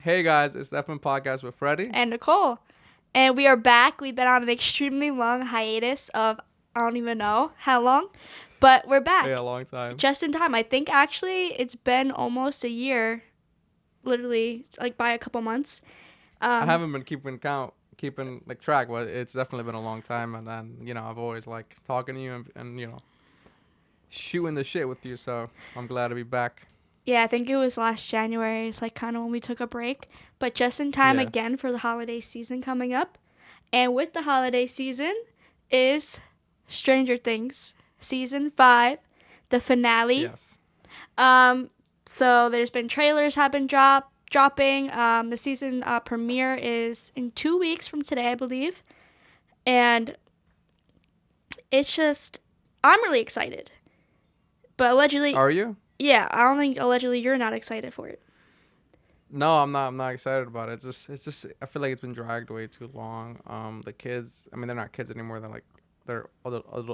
Hey guys, it's the FM podcast with Fredy. And Nicole. And we are back. We've been on an extremely long hiatus of I don't even know how long, but we're Yeah, back a long time. just in time. I think actually it's been almost a year, literally like by a couple months. I Um, haven't been keeping like track, but it's definitely been a long time. And then I've always like talking to you and shooting the shit with you. So I'm glad to be back. yeah, I think it was last January. It's like kind of when we took a break, but just in time Yeah. again for the holiday season coming up. And with the holiday season is Stranger Things season 5, the finale. Yes. Um, so there's been trailers have been dropping. The season premiere is in 2 weeks from today, I believe, and it's just I'm really excited. But allegedly, Are you? yeah, I don't think allegedly you're not excited for it. No, I'm not. I'm not excited about it. It's just. I feel like it's been dragged way too long. The kids. I mean, they're not kids anymore. They're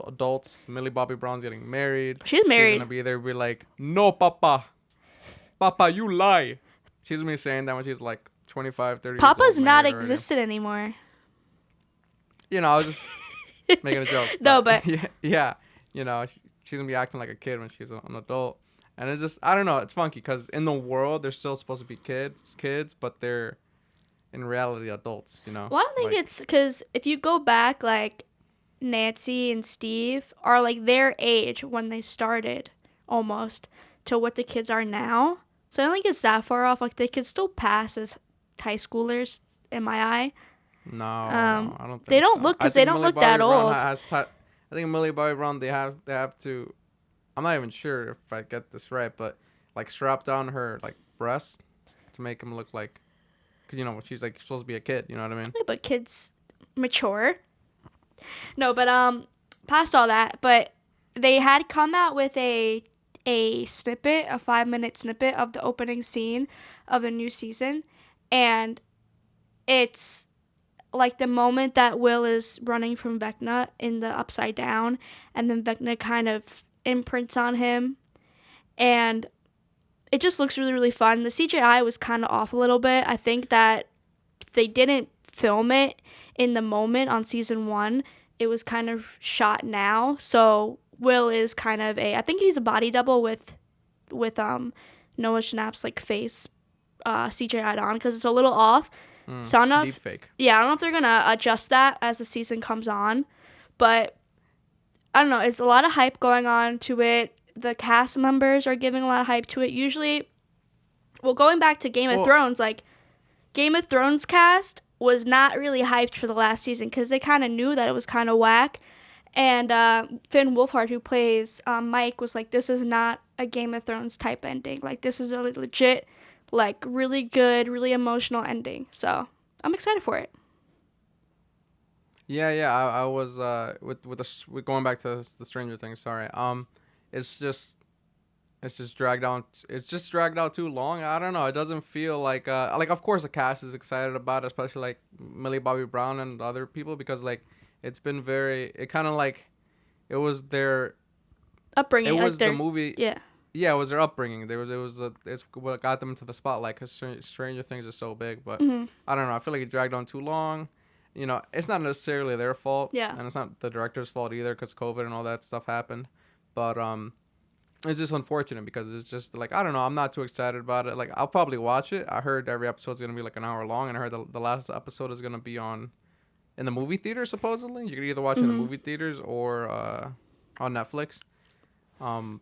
adults. Millie Bobby Brown's getting married. She's She's gonna married. be there. Be like, no, papa, papa, you lie. She's gonna be saying that when she's like 25, 30 years old, Papa's not married already. existed anymore. I was just making a joke, No, but but yeah. She's gonna be acting like a kid when she's an adult, and it's just I don't know. It's funky because in the world they're still supposed to be kids, but they're in reality adults. well, I don't think Like it's because if you go back, like Nancy and Steve are like their age when they started, almost to what the kids are now. So I don't think it's that far off. Like they could still pass as high schoolers in my eye. no, I don't They think don't so. look I because they think don't Millie look Bobby that Brown old. I think Millie Bobby Brown they have to. I'm not even sure if I get this right, but like strap down her like breasts to make him look like, cause she's like supposed to be a kid. You know what I mean? Yeah, but kids mature. No, but past all that, but they had come out with a snippet, a 5 minute snippet of the opening scene of the new season, and it's like the moment that Will is running from Vecna in the upside down, and then Vecna kind of imprints on him, and it just looks really, really fun. The CGI was kind of off a little bit. I think that they didn't film it in the moment on season 1. It was kind of shot now. So Will is kind of I think he's a body double with Noah Schnapp's like face CGI'd on because it's a little off. So I don't know Deep if fake. yeah, I don't know if they're gonna adjust that as the season comes on, but I don't know. It's a lot of hype going on to it. The cast members are giving a lot of hype to it. Usually, well, going back to Game of Well, Thrones, like Game of Thrones cast was not really hyped for the last season because they kind of knew that it was kind of whack. And Finn Wolfhard, who plays Mike, was like, "This is not a Game of Thrones type ending. Like, this is a legit, like, really good, really emotional ending." So I'm excited for it. yeah. I was with going back to the Stranger Things. Sorry. It's just It's just dragged out. It's just dragged out too long. I don't know. It doesn't feel like of course the cast is excited about it, especially like Millie Bobby Brown and other people because like it's been very. It kind of like it was their. It Upbringing, like was the they're movie. yeah. Yeah, it was their upbringing. It's what got them into the spotlight because Stranger Things is so big. But Hmm. I don't know. I feel like it dragged on too long. It's not necessarily their fault, Yeah. and it's not the director's fault either because COVID and all that stuff happened. But it's just unfortunate because it's just like I don't know. I'm not too excited about it. Like I'll probably watch it. I heard every episode's gonna be like an hour long, and I heard the last episode is gonna be on in the movie theater supposedly. You can either watch it in the Hmm. movie theaters or on Netflix.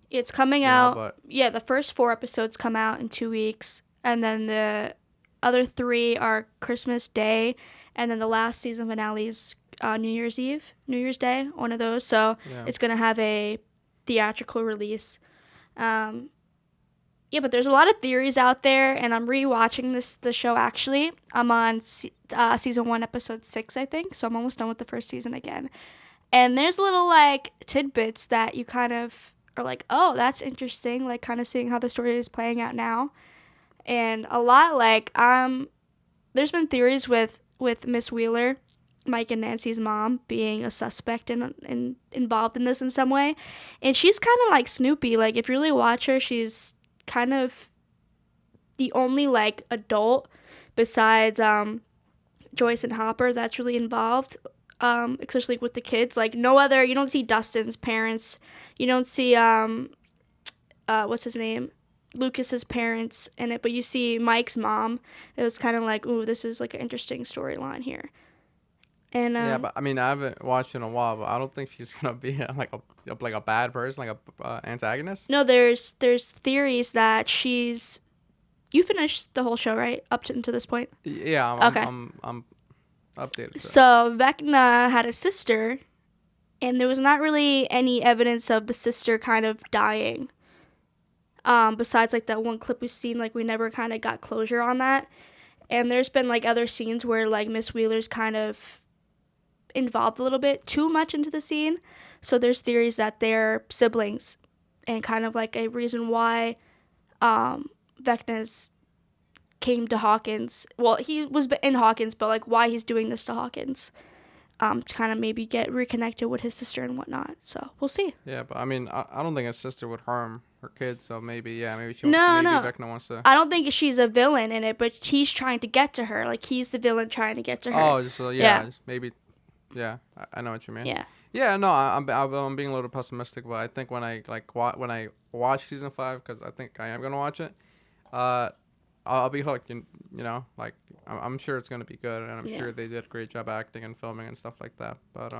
It's coming You know, out. but Yeah, the first 4 episodes come out in 2 weeks, and then the other three are Christmas Day, and then the last season finale is New Year's Eve, New Year's Day, one of those. So yeah, it's gonna have a theatrical release. Um, yeah, but there's a lot of theories out there, and I'm rewatching the show actually. I'm on season 1, episode 6, I think. So I'm almost done with the first season again. And there's little like tidbits that you kind of are like, oh, that's interesting. Like kind of seeing how the story is playing out now, and a lot like there's been theories with Miss Wheeler, Mike and Nancy's mom, being a suspect and involved in this in some way, and she's kind of like Snoopy. Like if you really watch her, she's kind of the only like adult besides Joyce and Hopper that's really involved, especially with the kids. Like no other, you don't see Dustin's parents, you don't see what's his name, Lucas's parents in it, but you see Mike's mom. It was kind of like, ooh, this is like an interesting storyline here. And Yeah, but I mean, I haven't watched in a while, but I don't think she's gonna be like a bad person, like a antagonist. no, there's theories that she's. You finished the whole show, right? Into this point. Yeah, Okay. I'm updated. So Vecna had a sister, and there was not really any evidence of the sister kind of dying. Besides like that one clip we've seen, like we never kind of got closure on that. And there's been like other scenes where like Miss Wheeler's kind of involved a little bit too much into the scene. So there's theories that they're siblings, and kind of like a reason why Vecna's came to Hawkins. Well, he was in Hawkins, but like why he's doing this to Hawkins. To kind of maybe get reconnected with his sister and whatnot. So we'll see. Yeah, but I mean, I don't think his sister would harm her kids, so maybe she No, maybe no. Vecna wants to. I don't think she's a villain in it, but he's trying to get to her. Like he's the villain trying to get to her. Oh, so Yeah. just maybe. Yeah, I know what you mean. Yeah. Yeah, no, I'm being a little pessimistic, but I think when I when I watch season 5, because I think I am gonna watch it, I'll be hooked. Like I'm sure it's gonna be good, and I'm sure they did a great job acting and filming and stuff like that. But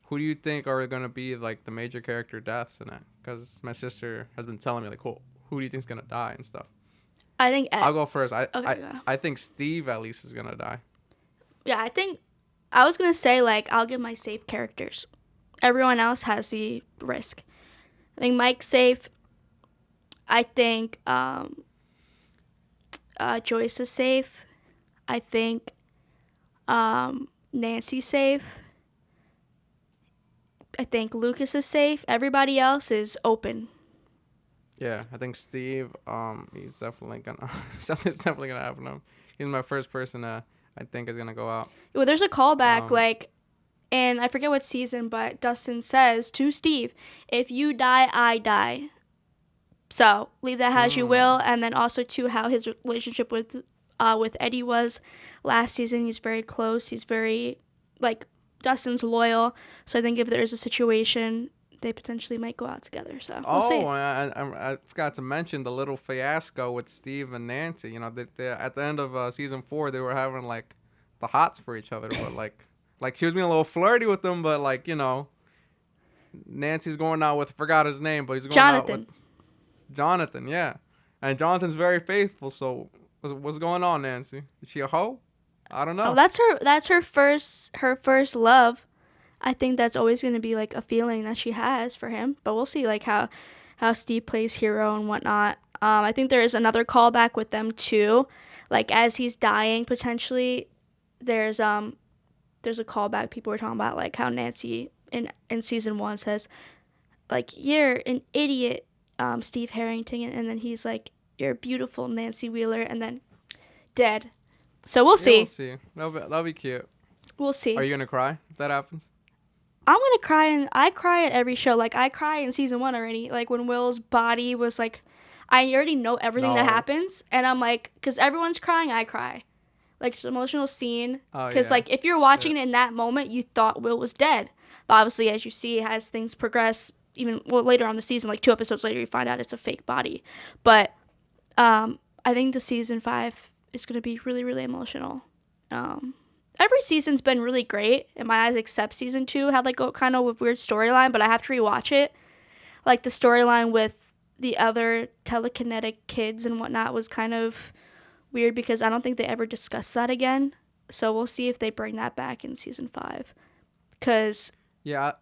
who do you think are gonna be like the major character deaths in it? Because my sister has been telling me like, who do you think's gonna die and stuff. I think I'll go first. Okay, I think Steve at least is gonna die. Yeah, I think I was gonna say like I'll give my safe characters. Everyone else has the risk. I think Mike's safe. I think Joyce is safe. I think Nancy's safe. I think Lucas is safe. Everybody else is open. Yeah, I think Steve. He's definitely gonna. Something's definitely gonna happen to him. He's my first person. I think is gonna go out. Well, there's a callback like, and I forget what season, but Dustin says to Steve, "If you die, I die." So leave that as you will, and then also to how his relationship with Eddie was last season. He's very close. He's very like Dustin's loyal. So I think if there's a situation, they potentially might go out together. So we'll see. I forgot to mention the little fiasco with Steve and Nancy. They at the end of season 4, they were having like the hots for each other, but like she was being a little flirty with them, but like Nancy's going out with, I forgot his name, but he's going out with Jonathan, yeah. And Jonathan's very faithful, so what's going on, Nancy? Is she a hoe? I don't know. Oh, that's her first love. I think that's always going to be like a feeling that she has for him, but we'll see like how Steve plays hero and whatnot. I think there is another callback with them too, like as he's dying potentially. There's a callback. People were talking about like how Nancy in season 1 says like, "You're an idiot, Steve Harrington," and then he's like, "You're beautiful, Nancy Wheeler," and then dead. So we'll see. We'll see. That'll be cute. We'll see. Are you gonna cry if that happens? I'm gonna cry, and I cry at every show. Like I cry in season 1 already. Like when Will's body was like, I already know everything that happens, and I'm like, because everyone's crying, I cry. Like it's an emotional scene. Because like if you're watching it in that moment, you thought Will was dead, but obviously as you see, as things progress, even later on the season, like 2 episodes later, you find out it's a fake body. But I think the season 5 is gonna be really, really emotional. Every season's been really great in my eyes, except season 2 had like a kind of a weird storyline, but I have to rewatch it. Like the storyline with the other telekinetic kids and whatnot was kind of weird because I don't think they ever discussed that again. So we'll see if they bring that back in season 5. Because it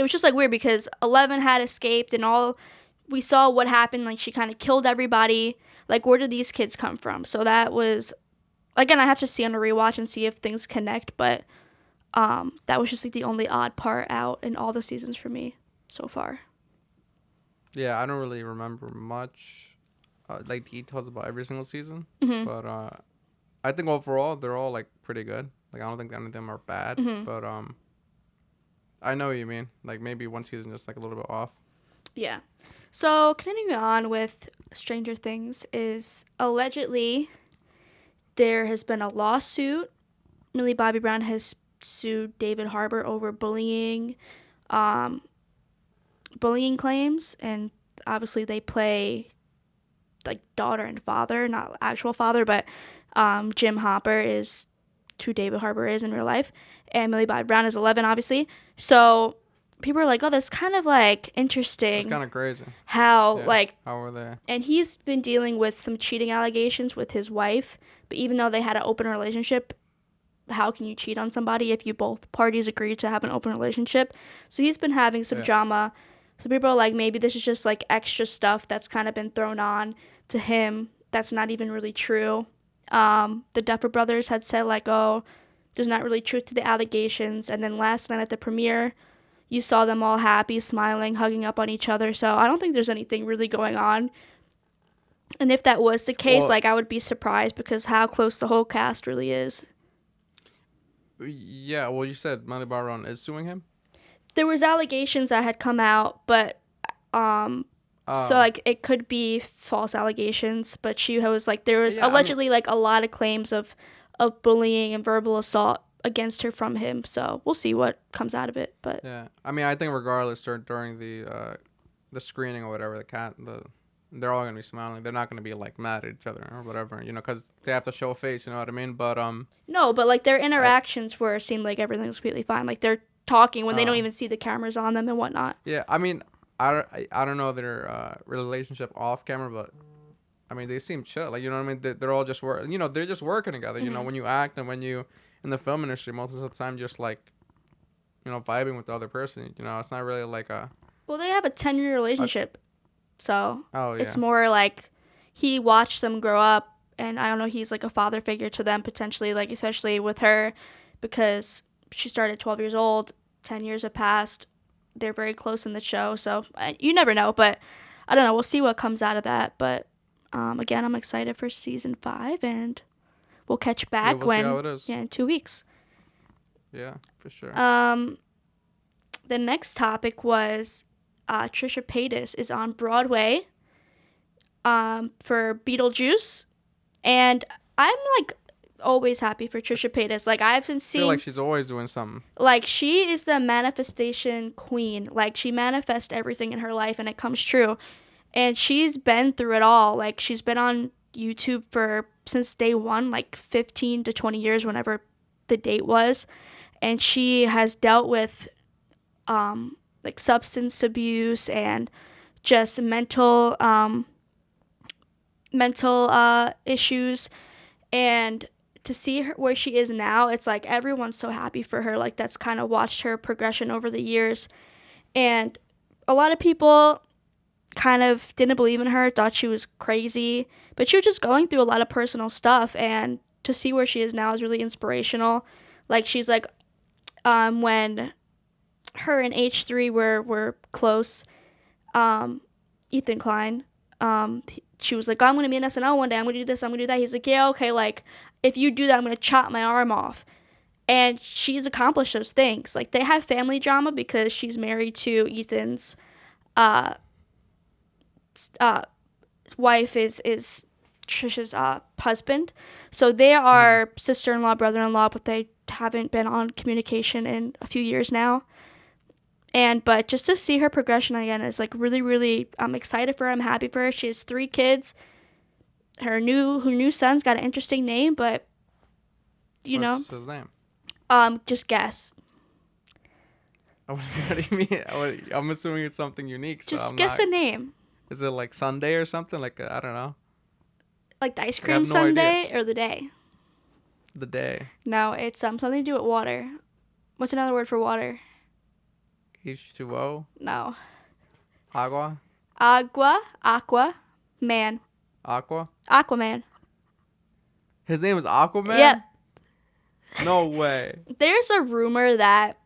was just like weird because 11 had escaped and we saw what happened. Like she kind of killed everybody. Like where did these kids come from? So that was, again, I have to see on a rewatch and see if things connect. But that was just like the only odd part out in all the seasons for me so far. Yeah, I don't really remember much like details about every single season, but I think overall they're all like pretty good. Like I don't think any of them are bad, but I know what you mean. Like maybe one season just like a little bit off. Yeah. So continuing on with Stranger Things is allegedly there has been a lawsuit. Millie Bobby Brown has sued David Harbour over um, bullying claims, and obviously they play like daughter and father, not actual father, but Jim Hopper is who David Harbour is in real life, and Millie Bobby Brown is 11, obviously. So people are like, oh, that's kind of like interesting. It's kind of crazy. How Yeah, like, how were they? and he's been dealing with some cheating allegations with his wife, but even though they had an open relationship, how can you cheat on somebody if you both parties agree to have an open relationship? So he's been having some Yeah. drama. So people are like, maybe this is just like extra stuff that's kind of been thrown on to him that's not even really true. The Duffer Brothers had said like, oh, there's not really truth to the allegations. And then last night at the premiere, you saw them all happy, smiling, hugging up on each other. So I don't think there's anything really going on. And if that was the case, Well, like, I would be surprised because how close the whole cast really is. yeah. Well, you said Millie Bobby Brown is suing him. There was allegations that had come out, but so Oh. like it could be false allegations, but she was like there was Yeah, I mean, allegedly like a lot of claims of bullying and verbal assault against her from him. So we'll see what comes out of it. But yeah. I mean, I think regardless during the screening or whatever, they're all gonna be smiling. They're not gonna be like mad at each other or whatever, because they have to show a face. You know what I mean? But no, but like their I interactions where it seemed like everything was completely fine. Like they're talking when they don't oh even see the cameras on them and whatnot. yeah. I mean, I don't know their relationship off camera, but I mean they seem chill. Like, you know what I mean? They're all just work. They're just working together. Mm-hmm. When you act and when you in the film industry, most of the time just like vibing with the other person. It's not really like a Well, they have a 10-year relationship, so oh yeah. it's more like he watched them grow up, and I don't know, he's like a father figure to them potentially, like especially with her, because she started at 12 years old, 10 years have passed, they're very close in the show, so you never know, but I don't know, we'll see what comes out of that, but again, I'm excited for season 5, and we'll catch Yeah, back we'll see how it is. in 2 weeks. Yeah, for sure. The next topic was Trisha Paytas is on Broadway for Beetlejuice, and I'm like always happy for Trisha Paytas. Like I've been I feel seeing, like she's always doing something. like she is the manifestation queen. Like she manifests everything in her life, and it comes true. And she's been through it all. Like she's been on YouTube since day one, like 15 to 20 years, whenever the date was, and she has dealt with like substance abuse and just mental issues, and to see her where she is now, it's like everyone's so happy for her, like that's kind of watched her progression over the years. And a lot of people kind of didn't believe in her, thought she was crazy, but she was just going through a lot of personal stuff, and to see where she is now is really inspirational. Like she's like when her and H3 were close, Ethan Klein, she was like, oh, I'm going to be in SNL one day, I'm going to do this, I'm going to do that. He's like, yeah, okay, like, if you do that, I'm going to chop my arm off. And she's accomplished those things. Like, they have family drama because she's married to Ethan's wife is Trisha's husband. So they are sister-in-law, brother-in-law, but they haven't been on communication in a few years now. But just to see her progression again is like really, really, I'm excited for her. I'm happy for her. She has 3 kids. Her new son's got an interesting name, but What's his name? just guess. What do you mean? I'm assuming it's something unique. So Just I'm guess not, a name. Is it like Sunday or something? Like I don't know. Like the ice I cream have no idea. sundae or the day? The day. No, it's something to do with water. What's another word for water? H2O. No. Agua. Aqua, man. Aqua. Aquaman. His name is Aquaman. Yep. No way. There's a rumor that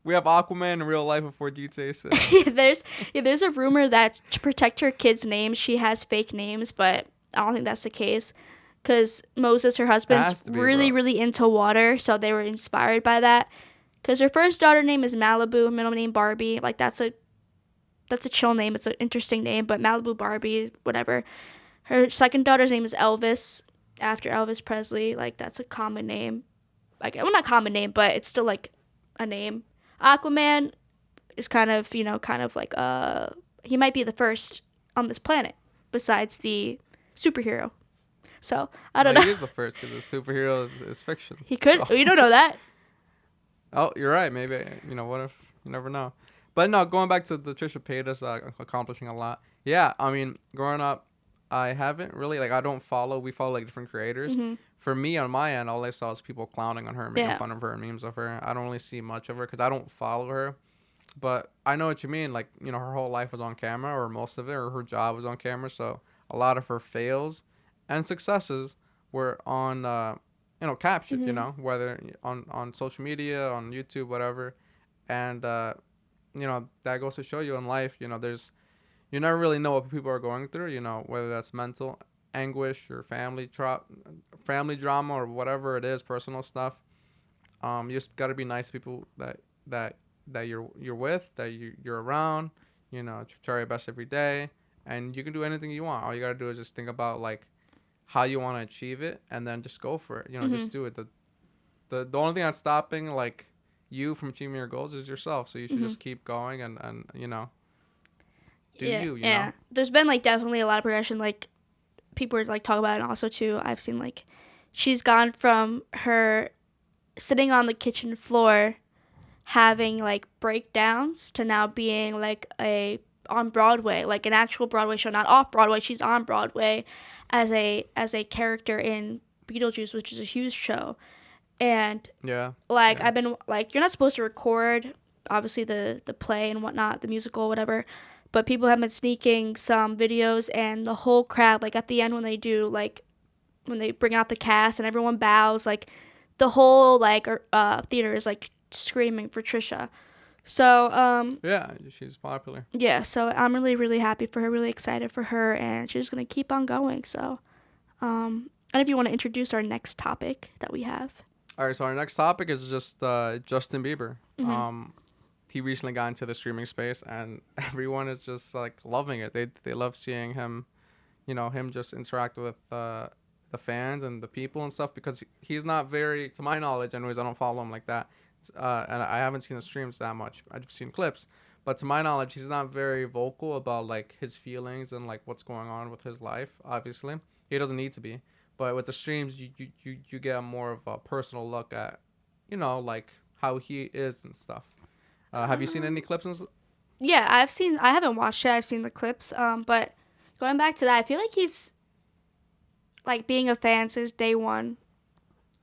We have Aquaman in real life before GTA 6. there's a rumor that to protect her kids' names, she has fake names, but I don't think that's the case. Because Moses, her husband's Has to be, really, bro. really into water, so they were inspired by that. Because her first daughter name is Malibu, middle name Barbie. Like that's a chill name. It's an interesting name, but Malibu Barbie, whatever. Her second daughter's name is Elvis, after Elvis Presley. Like, that's a common name. Like, well, not common name, but it's still like a name. Aquaman is kind of, like he might be the first on this planet besides the superhero. So I don't No, know. he is the first because the superhero is fiction. He could. So. You don't know that. Oh, you're right. Maybe what if you never know. But no, going back to the Trisha Paytas accomplishing a lot. Yeah, I mean, growing up, I haven't really like I don't follow. We follow like different creators. Hmm. For me, on my end, all I saw was people clowning on her, making Yeah. fun of her, memes of her. I don't really see much of her because I don't follow her. But I know what you mean. Like, her whole life was on camera, or most of it, or her job was on camera. So a lot of her fails and successes were on, captured. Hmm. Whether on social media, on YouTube, whatever. And that goes to show you in life. You never really know what people are going through. Whether that's mental anguish or family drama or whatever it is, personal stuff. You just gotta be nice to people that you're with, that you're around. Try your best every day, and you can do anything you want. All you gotta do is just think about like how you want to achieve it, and then just go for it. Hmm. Just do it. The only thing that's stopping like you from achieving your goals is yourself. So you should Hmm. just keep going and do Yeah. you Yeah. know. There's been like definitely a lot of progression. Like, people were like talking about it, and also too, I've seen like she's gone from her sitting on the kitchen floor having like breakdowns to now being like a on Broadway, like an actual Broadway show, not off Broadway. She's on Broadway as a character in Beetlejuice, which is a huge show. And Yeah. like Yeah. I've been like, you're not supposed to record obviously the play and whatnot, the musical, whatever. But people have been sneaking some videos, and the whole crowd, like at the end when they do like when they bring out the cast and everyone bows, like the whole like theater is like screaming for Trisha. So Yeah. She's popular. yeah, so I'm really really happy for her, really excited for her, and she's gonna keep on going. So and if you want to introduce our next topic that we have. All right. So our next topic is just Justin Bieber. Hmm. He recently got into the streaming space, and everyone is just like loving it. They love seeing him, him just interact with the fans and the people and stuff, because he's not very, to my knowledge, anyways. I don't follow him like that, and I haven't seen the streams that much. I've seen clips, but to my knowledge, he's not very vocal about like his feelings and like what's going on with his life. Obviously, he doesn't need to be, but with the streams, you get more of a personal look at, like how he is and stuff. Have you seen any clips? Yeah, I haven't watched it. I've seen the clips. But going back to that, I feel like he's like being a fan since day one.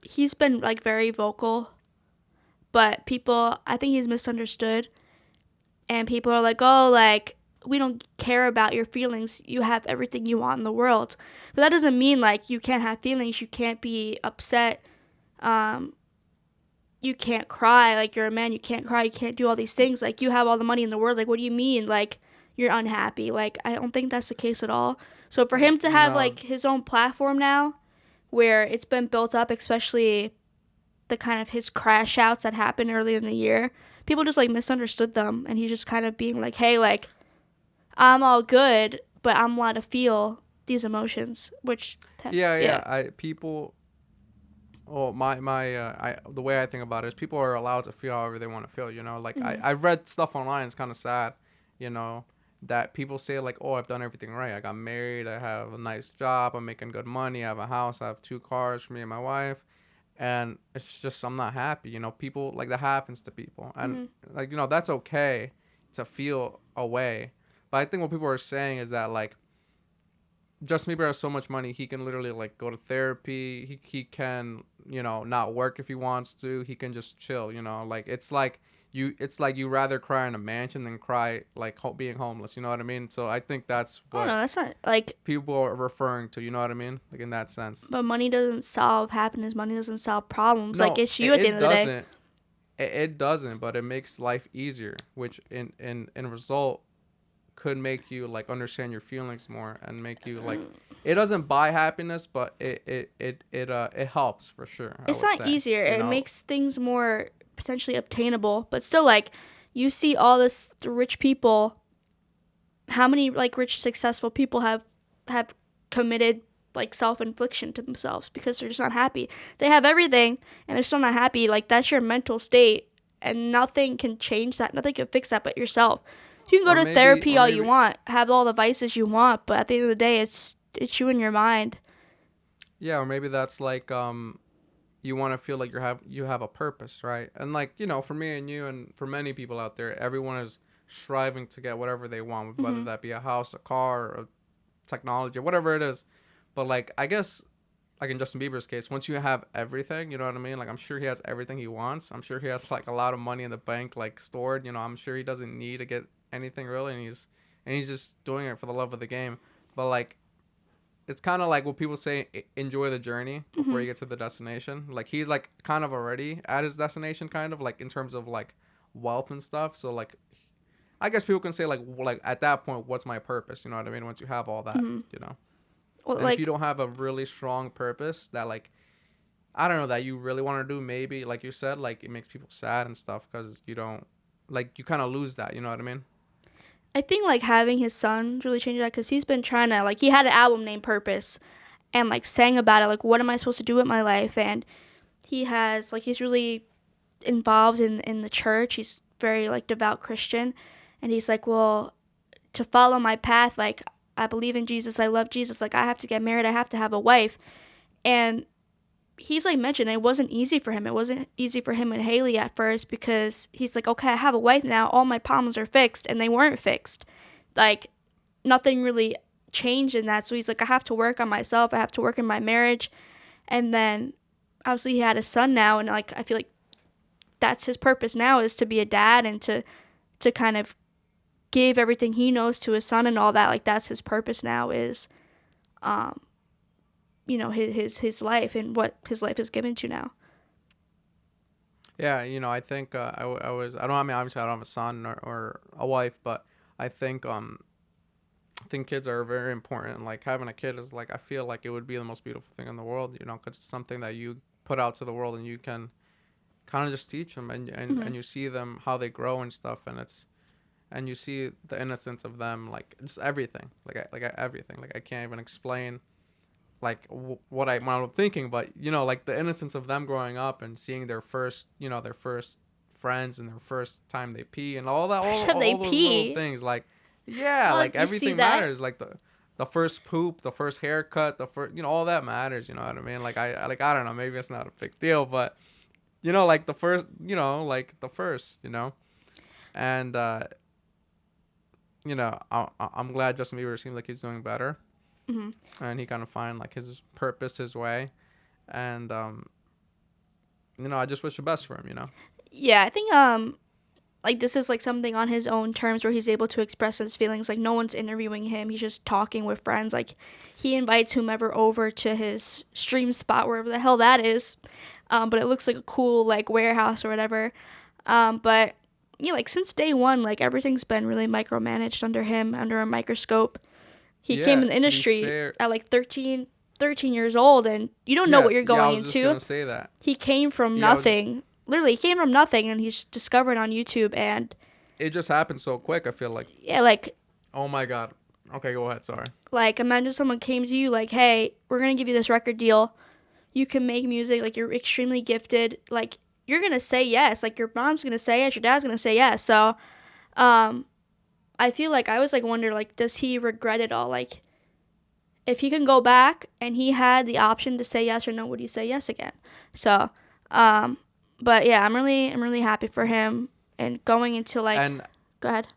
He's been like very vocal, but I think he's misunderstood, and people are like, oh, like we don't care about your feelings. You have everything you want in the world, but that doesn't mean like you can't have feelings. You can't be upset. Um, you can't cry. Like, you're a man. You can't cry. You can't do all these things. Like, you have all the money in the world. Like, what do you mean? Like, you're unhappy. Like, I don't think that's the case at all. So for him to have No. like his own platform now, where it's been built up, especially the kind of his crash outs that happened earlier in the year, people just like misunderstood them, and he's just kind of being like, hey, like, I'm all good, but I'm allowed to feel these emotions, which Yeah. I people. Well, the way I think about it is people are allowed to feel however they want to feel. Like Mhm. I've read stuff online. It's kind of sad, you know, that people say like, oh, I've done everything right. I got married. I have a nice job. I'm making good money. I have a house. I have 2 cars for me and my wife. And it's just I'm not happy. People like that happens to people, and Mhm. like that's okay to feel a way. But I think what people are saying is that like Justin Bieber has so much money, he can literally like go to therapy. He can, not work if he wants to. He can just chill, Like it's like you rather cry in a mansion than cry like being homeless, you know what I mean? So I think that's Oh no, what that's not like. people are referring to, you know what I mean? Like in that sense. But money doesn't solve happiness. Money doesn't solve problems. Like, No, it's you it, at the it end of the day. doesn't. It doesn't, but it makes life easier, which in result could make you like understand your feelings more and make you like it doesn't buy happiness, but it helps for sure, I It's would not say. easier. You It know, makes things more potentially obtainable. But still, like, you see all this the rich people. How many like rich successful people have committed like self-infliction to themselves because they're just not happy. They have everything and they're still not happy. Like that's your mental state, and nothing can change that. Nothing can fix that but yourself. You can Or go to maybe, therapy or all you maybe, want, have all the vices you want, but at the end of the day, it's you and your mind. yeah, or maybe that's like you want to feel like you have a purpose, right? And like, for me and you and for many people out there, everyone is striving to get whatever they want, whether Hmm. that be a house, a car, or technology, whatever it is. But like, I guess like in Justin Bieber's case, once you have everything, you know what I mean? Like I'm sure he has everything he wants. I'm sure he has like a lot of money in the bank like stored, I'm sure he doesn't need to get anything really, and he's just doing it for the love of the game. But like it's kind of like what people say, enjoy the journey before Hmm. you get to the destination. Like he's like kind of already at his destination, kind of like in terms of like wealth and stuff. So like I guess people can say like at that point, what's my purpose? You know what I mean? Once you have all that, Hmm. you know. Well, And if you like don't have a really strong purpose that like I don't know that you really want to do, maybe like you said, like it makes people sad and stuff because you don't like you kind of lose that. You know what I mean? I think like having his son really changed that because he's been trying to like he had an album named Purpose, and like sang about it like what am I supposed to do with my life, and he has like he's really involved in the church. He's very like devout Christian, and he's like, well, to follow my path, like I believe in Jesus, I love Jesus, like I have to get married, I have to have a wife. And he's like mentioned it wasn't easy for him. It wasn't easy for him and Haley at first because he's like, okay, I have a wife now, all my problems are fixed, and they weren't fixed. Like nothing really changed in that. So he's like, I have to work on myself, I have to work in my marriage. And then obviously he had a son now, and like I feel like that's his purpose now is to be a dad and to kind of give everything he knows to his son and all that. Like that's his purpose now is um his life and what his life is given to now. Yeah, I think I was I don't I mean obviously I don't have a son or a wife, but I think I think kids are very important. Like having a kid is like I feel like it would be the most beautiful thing in the world, because it's something that you put out to the world and you can kind of just teach them Hmm. and you see them how they grow and stuff and you see the innocence of them like just everything everything like I can't even explain like what I'm thinking, but like the innocence of them growing up and seeing their first their first friends and their first time they pee and all that First time they all those little pee. things like yeah, Well, like you see everything that. matters, like the first poop, the first haircut, the first all that matters, you know what I mean? Like I don't know, maybe it's not a big deal, but like the first, like the first, and I'm glad Justin Bieber seems like he's doing better, Hmm. and he kind of find like his purpose, his way, and I just wish the best for him. Yeah, I think like this is like something on his own terms where he's able to express his feelings. Like no one's interviewing him, he's just talking with friends. Like he invites whomever over to his stream spot wherever the hell that is. But it looks like a cool like warehouse or whatever. But yeah, like since day one, like everything's been really micromanaged under him, under a microscope. He came Yeah, in the to be industry fair, at like 13 years old, and you don't know yeah, what you're yeah, I going was just into. gonna say that. He came from Yeah, I was. nothing. Literally, he came from nothing, and he's discovered on YouTube. And It just happened so quick. I feel like. yeah, like Oh my god. Okay, go ahead. Sorry. imagine someone came to you like, hey, we're gonna give you this record deal. You can make music. Like you're extremely gifted. Like you're gonna say yes. Like your mom's gonna say yes. Your dad's gonna say yes. So, um, I feel like I was like wonder like, does he regret it all? Like if he can go back and he had the option to say yes or no, would he say yes again? So, um, but yeah, I'm really happy for him and going into like, And go ahead.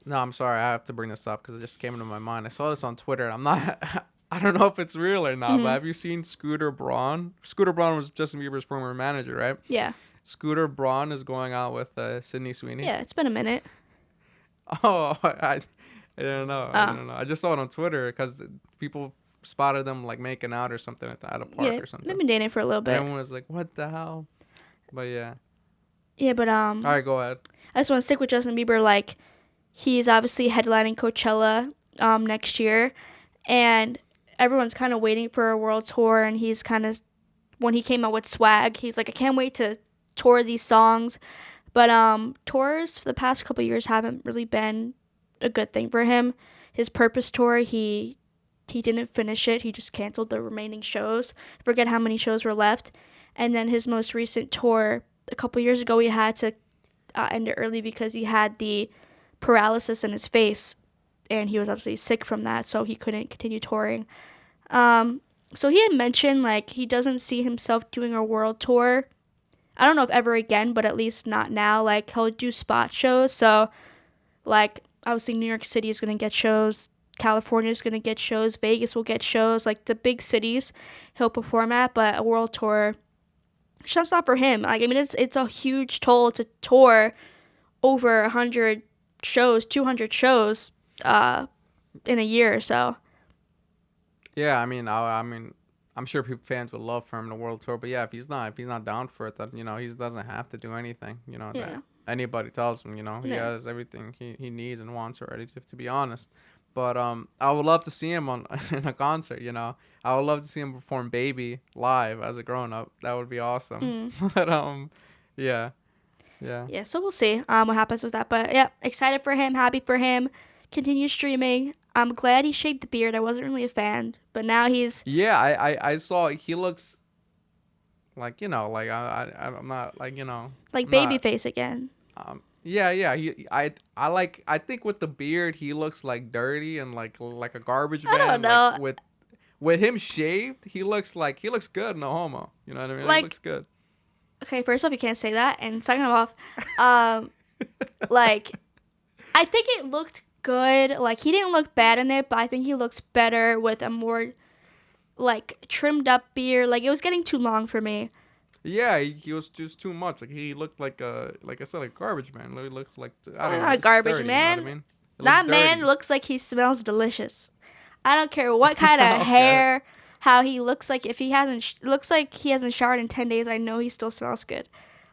no, I'm sorry. I have to bring this up because it just came into my mind. I saw this on Twitter. And I'm not. I don't know if it's real or not. But Hmm. have you seen Scooter Braun? Scooter Braun was Justin Bieber's former manager, right? Yeah, Scooter Braun is going out with Sydney Sweeney. yeah, it's been a minute. Oh, I didn't know. I Oh, didn't know. I just saw it on Twitter because people spotted them like making out or something at a park yeah, or they've something. been dating for a little And bit. everyone was like, "What the hell?" But yeah. Yeah, but All right, go ahead. I just want to stick with Justin Bieber. Like, he's obviously headlining Coachella next year, and everyone's kind of waiting for a world tour. And he's kind of when he came out with Swag, he's like, I can't wait to tour these songs. But tours for the past couple years haven't really been a good thing for him. His Purpose tour, he he didn't finish it. He just canceled the remaining shows. I forget how many shows were left. And then his most recent tour a couple years ago, he had to end it early because he had the paralysis in his face, and he was obviously sick from that, so he couldn't continue touring. So he had mentioned like he doesn't see himself doing a world tour. I don't know if ever again, but at least not now. Like he'll do spot shows. So like obviously New York City is gonna get shows, California is gonna get shows, Vegas will get shows. Like the big cities he'll perform at, but a world tour, just not for him. Like I mean, it's a huge toll to tour over 100 shows, 200 shows, in a year or so. Yeah, I mean, I'm sure fans would love for him to world tour, but yeah, if he's not down for it, then he doesn't have to do anything. Yeah. That anybody tells him, he Yeah. has everything he needs and wants already. To be honest, but I would love to see him on in a concert. I would love to see him perform "Baby" live as a grown up. That would be awesome. But yeah, yeah. Yeah, so we'll see what happens with that. But yeah, excited for him, happy for him. Continue streaming. I'm glad he shaved the beard. I wasn't really a fan, but now he's Yeah, I saw he looks like like I'm not like like I'm not babyface again. yeah I think with the beard he looks like dirty and like a garbage I don't man. know. Like with him shaved he looks good, no homo, you know what I mean? He Like, looks good. okay, first off, you can't say that, and second off, like, I think it looked good. Like, he didn't look bad in it, but I think he looks better with a more, like, trimmed up beard. Like, it was getting too long for me. Yeah, he was just too much. Like he looked like I said, like a garbage man. He looked like I don't know, Not a just garbage dirty, man. You know what I mean? It That looks man dirty. looks like he smells delicious. I don't care what kind of Okay. hair, how he looks like. If he hasn't, looks like he hasn't showered in 10 days, I know he still smells good.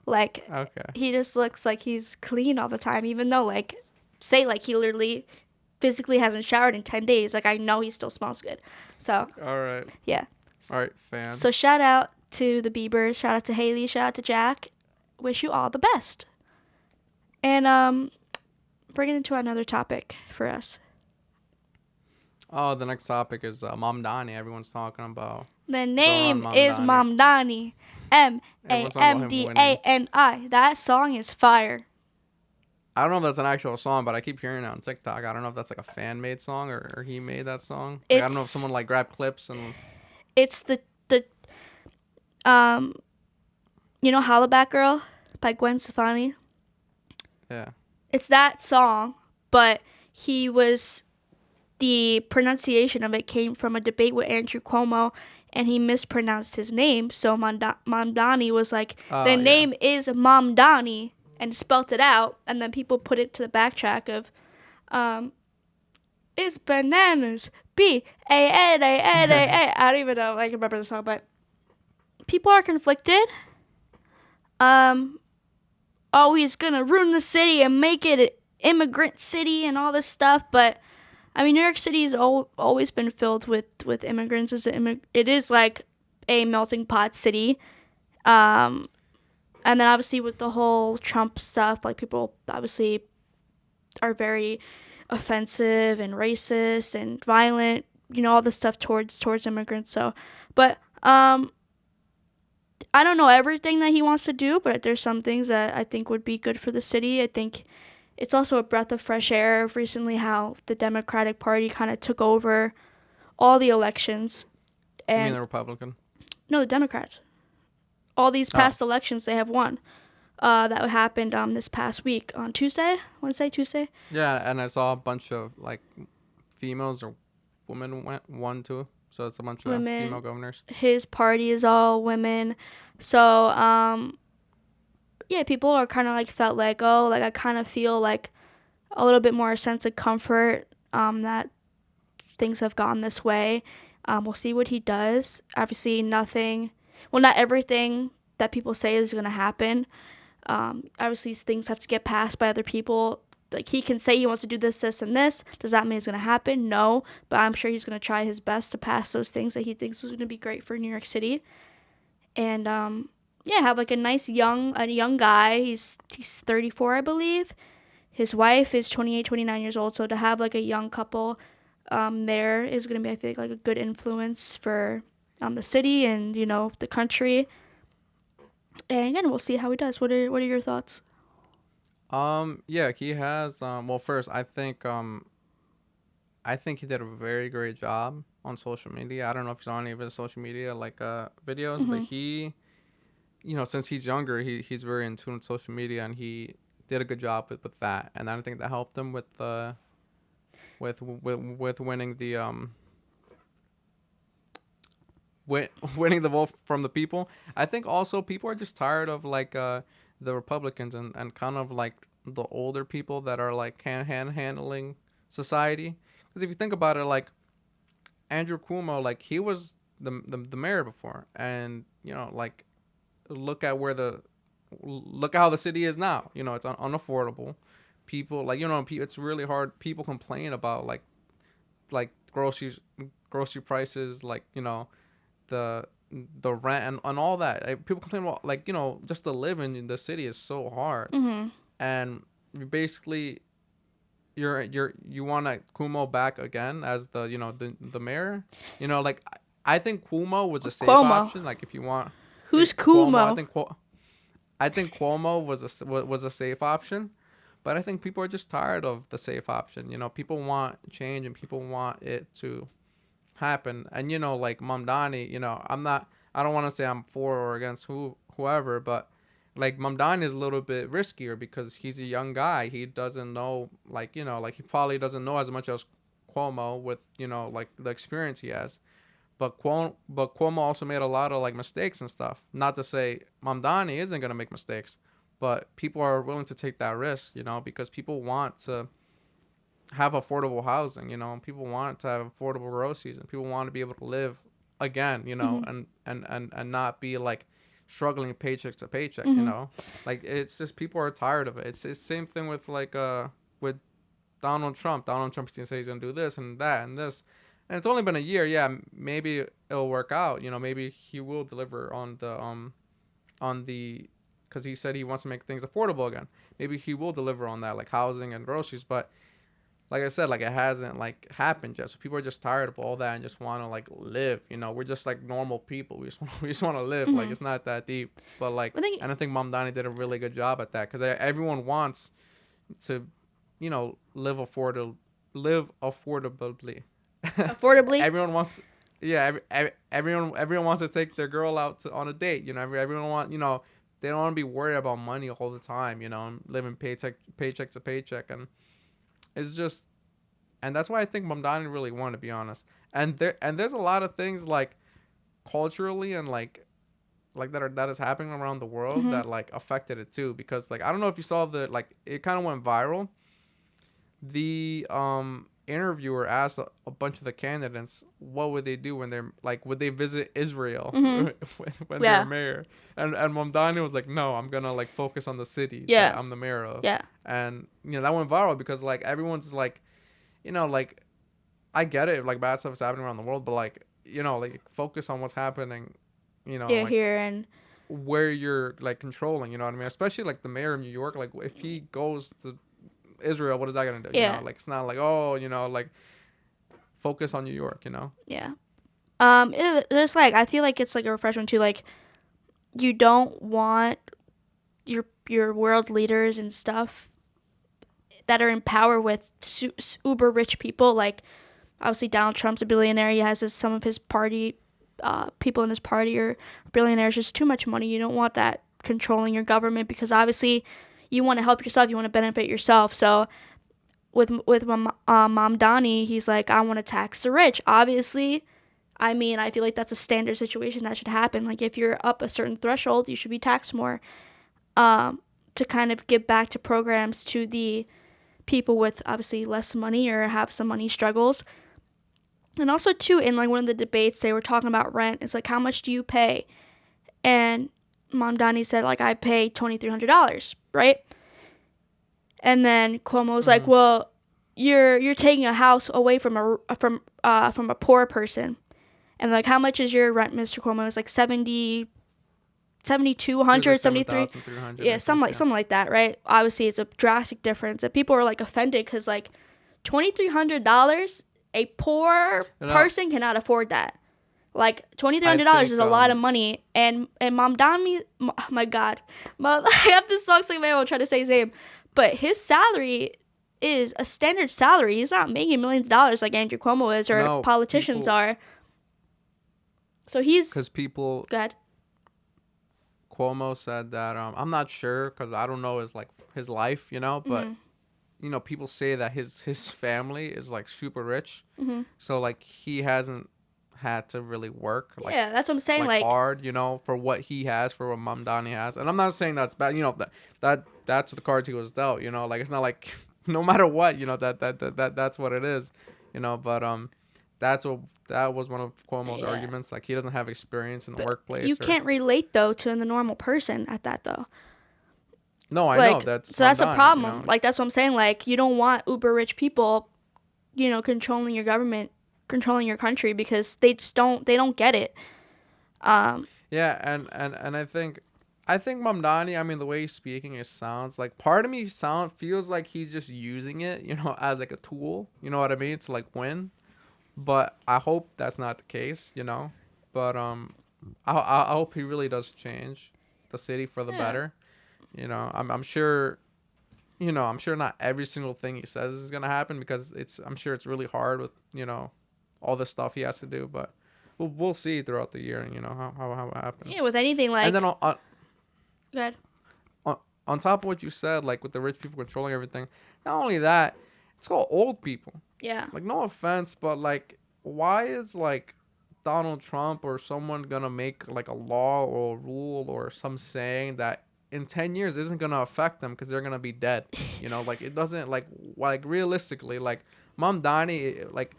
Like, Okay. he just looks like he's clean all the time, even though, like, say, like, he literally physically hasn't showered in 10 days. Like, I know he still smells good. So, All right. yeah. All right, fan. So, shout out to the Biebers, shout out to Haley, shout out to Jack. Wish you all the best. And, bringing it into another topic for us. Oh, the next topic is Mamdani. Everyone's talking about. The name Zohran is Mamdani. Mamdani. Everyone's talking about him winning. Mamdani. That song is fire. I don't know if that's an actual song, but I keep hearing it on TikTok. I don't know if that's like a fan made song or he made that song. Like, I don't know if It's- someone like grabbed clips and. It's the Hollaback Girl by Gwen Stefani. Yeah. It's that song, but the pronunciation of it came from a debate with Andrew Cuomo, and he mispronounced his name. So Mamdani was like, the Yeah. name is Mamdani, and spelt it out. And then people put it to the backtrack of, it's bananas, B-A-N-A-N-A-A. I don't even know if I can remember the song, but people are conflicted. Oh, he's gonna ruin the city and make it an immigrant city and all this stuff, but I mean, New York City has always been filled with immigrants. It is like a melting pot city. And then obviously with the whole Trump stuff, like people obviously are very offensive and racist and violent, all this stuff towards immigrants. So, but I don't know everything that he wants to do, but there's some things that I think would be good for the city. I think it's also a breath of fresh air of recently how the Democratic Party kind of took over all the elections. You mean And the Republican? no, the Democrats. All these past elections they have won. That happened this past week on Tuesday. Tuesday. Yeah, and I saw a bunch of like females or women won too. So it's a bunch of Women. female governors. His party is all women. So, yeah, people are kind of like felt like, oh, like I kind of feel like a little bit more sense of comfort that things have gone this way. We'll see what he does. Obviously, not everything that people say is going to happen. Obviously, things have to get passed by other people. Like, he can say he wants to do this, this, and this. Does that mean it's going to happen? No. But I'm sure he's going to try his best to pass those things that he thinks was going to be great for New York City. And, yeah, have, like, a young guy. He's 34, I believe. His wife is 28, 29 years old. So to have, like, a young couple mayor is going to be, I think, like a good influence for the city and, you know, the country. And again, we'll see how he does. What are your thoughts? Yeah, he has. Well, first, I think he did a very great job on social media. I don't know if he's on any of his social media like videos, but Mm-hmm. he, since he's younger, he's very in tune with social media, and he did a good job with that. And I think that helped him with winning the winning the vote from the people. I think also people are just tired of like the Republicans and kind of like the older people that are like handling society. Because if you think about it, like Andrew Cuomo, like he was the mayor before, and like look at where the look at how the city is now. It's unaffordable. People like it's really hard. People complain about like grocery prices, like the the rent and all that. Like, people complain about like just to live in the city is so hard, Mm-hmm. and you basically you want to Cuomo back again as the mayor. Like I think Cuomo was a safe Cuomo. option. Like if you want Who's Cuomo, Cuomo? I think Cuomo was a safe option, but I think people are just tired of the safe option. People want change and people want it to happen. And like Mamdani, I don't want to say I'm for or against whoever, but like Mamdani is a little bit riskier because he's a young guy. He doesn't know like he probably doesn't know as much as Cuomo with like the experience he has. But Cuomo also made a lot of like mistakes and stuff. Not to say Mamdani isn't gonna make mistakes, but people are willing to take that risk, because people want to have affordable housing, people want to have affordable groceries, and people want to be able to live again, Mm-hmm. and not be like struggling paycheck to paycheck, Mm-hmm. like it's just people are tired of it. It's the same thing with like with Donald Trump. Donald Trump can say he's gonna do this and that and this, and it's only been a year. Yeah, maybe it'll work out. Maybe he will deliver on the because he said he wants to make things affordable again. Maybe he will deliver on that, like housing and groceries, but like I said, like it hasn't like happened yet. So people are just tired of all that and just want to like live. We're just like normal people. We just want to live. Like Mm-hmm. it's not that deep. But like, I think and I think Mamdani did a really good job at that because everyone wants to, live affordably. affordably. Everyone wants, yeah. Everyone wants to take their girl out on a date. Everyone want they don't want to be worried about money all the time. And living paycheck to paycheck, and it's just, and that's why I think Mamdani really won, to be honest. And there's a lot of things like culturally and like that is happening around the world Mm-hmm. that like affected it too. Because like I don't know if you saw like it kind of went viral. The interviewer asked a bunch of the candidates what would they do when they're like would they visit Israel Mm-hmm. when they're Yeah. mayor, and Mamdani was like, no, I'm gonna like focus on the city that Yeah. I'm the mayor of. Yeah. And that went viral because like everyone's like, like I get it, like bad stuff is happening around the world, but like like focus on what's happening, Yeah. like Here and where you're like controlling, you know what I mean? Especially like the mayor of New York, like if he goes to Israel, what is that gonna do? yeah. Like it's not like, oh, like focus on New York, Yeah. There's like I feel like it's like a refreshment too. Like you don't want your world leaders and stuff that are in power with uber rich people. Like obviously Donald Trump's a billionaire. He has some of his party people in his party are billionaires. Just too much money. You don't want that controlling your government because obviously you want to help yourself. You want to benefit yourself. So with Mamdani, he's like, I want to tax the rich. Obviously, I mean, I feel like that's a standard situation that should happen. Like if you're up a certain threshold, you should be taxed more to kind of give back to programs to the people with obviously less money or have some money struggles. And also too, in like one of the debates, they were talking about rent. It's like, how much do you pay? And Mamdani said like, I pay $2,300, right? And then Cuomo was like, Mm-hmm. well, you're taking a house away from a poor person. And like, how much is your rent, Mr. Cuomo? It was like It was like 73. 7,300, Yeah, I think. Yeah. something like that, right? Obviously, it's a drastic difference, and people are like offended because like $2,300 a poor person cannot afford that. Like $2,300 is a lot of money, and Mamdani, my God, I have this song singing. I will try to say his name, but his salary is a standard salary. He's not making millions of dollars like Andrew Cuomo is or politicians are. So he's because people. Go ahead. Cuomo said that I'm not sure because I don't know his life, but people say that his family is like super rich, so like he hasn't had to really work that's what I'm saying, like hard, for what he has, for what Mamdani has. And I'm not saying that's bad, that's the cards he was dealt, like it's not like no matter what, that's what it is, but that was one of Cuomo's arguments, like he doesn't have experience in the workplace. You can't relate though to the normal person at that though. No, I know that's a problem. Like that's what I'm saying, like you don't want uber rich people, controlling your government, controlling your country, because they don't get it. Yeah, and I think Mamdani, I mean the way he's speaking, it sounds like, part of me feels like he's just using it, as like a tool, you know what I mean, to like win. But I hope that's not the case, But I hope he really does change the city for the better. I'm sure I'm sure not every single thing he says is gonna happen, because I'm sure it's really hard with, all the stuff he has to do, but we'll see throughout the year, how it happens. Yeah, with anything like. And then Go ahead. On top of what you said, like with the rich people controlling everything, not only that, it's called old people. Yeah. Like, no offense, but like, why is like Donald Trump or someone gonna make like a law or a rule or some saying that in 10 years isn't gonna affect them because they're gonna be dead? Like it doesn't, like realistically, like Mamdani, like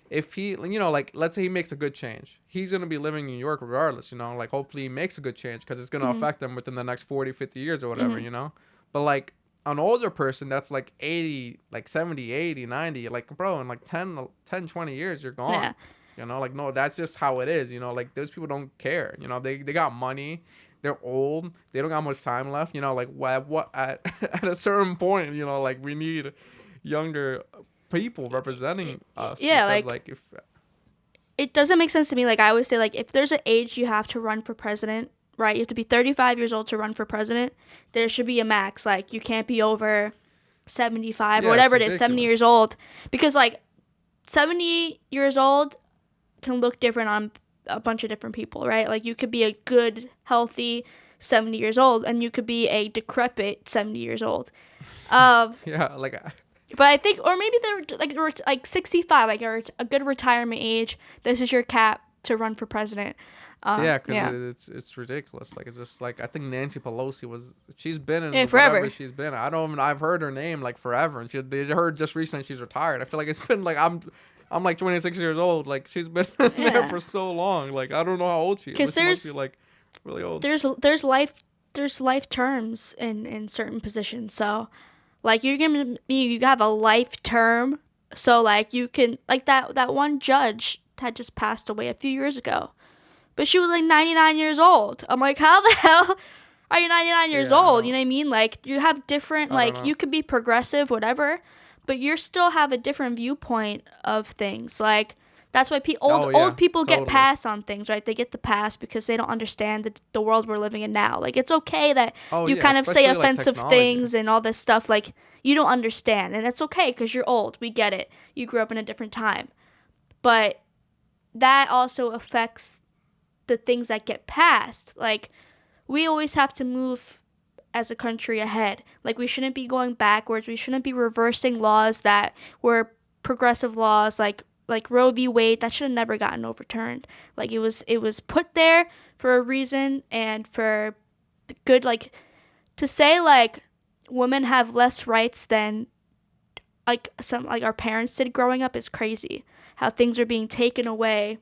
if he, like let's say he makes a good change, he's gonna be living in New York regardless, like hopefully he makes a good change because it's gonna affect them within the next 40, 50 years or whatever, But like an older person that's like 80, like 70, 80, 90, like bro, in like 10, 20 years you're gone. Yeah. Like no, that's just how it is. Like those people don't care. They got money, they're old, they don't got much time left. Like what at a certain point, like we need younger people representing us. Yeah, because, like if it doesn't make sense to me. Like I always say, like if there's an age you have to run for president, right? You have to be 35 years old to run for president. There should be a max. Like you can't be over 75 or whatever it is, 70 years old, because like 70 years old can look different on a bunch of different people, right? Like you could be a good, healthy 70 years old, and you could be a decrepit 70 years old. yeah, like. But I think, or maybe they're like 65, like or a good retirement age. This is your cap to run for president. Yeah, because it's ridiculous. Like it's just like, I think Nancy Pelosi she's been in forever. Whatever she's been. I've heard her name like forever, and they heard just recently she's retired. I feel like it's been like I'm like 26 years old. Like she's been there for so long. Like I don't know how old she is. She must be like really old. There's life terms in certain positions. So like you have a life term. So like you can, like that one judge had just passed away a few years ago. But she was like 99 years old. I'm like, how the hell are you 99 years old? You know what I mean? Like, you have different, like, you could be progressive, whatever, but you still have a different viewpoint of things. Like, that's why old people get pass on things, right? They get the pass because they don't understand the world we're living in now. Like, it's okay that you kind of say offensive things and all this stuff. Like, you don't understand. And it's okay because you're old. We get it. You grew up in a different time. But that also affects the things that get passed. Like, we always have to move as a country ahead. Like, we shouldn't be going backwards. We shouldn't be reversing laws that were progressive laws, like Roe v. Wade. That should have never gotten overturned. Like, it was put there for a reason and for good. Like, to say like women have less rights than like our parents did growing up is crazy. How things are being taken away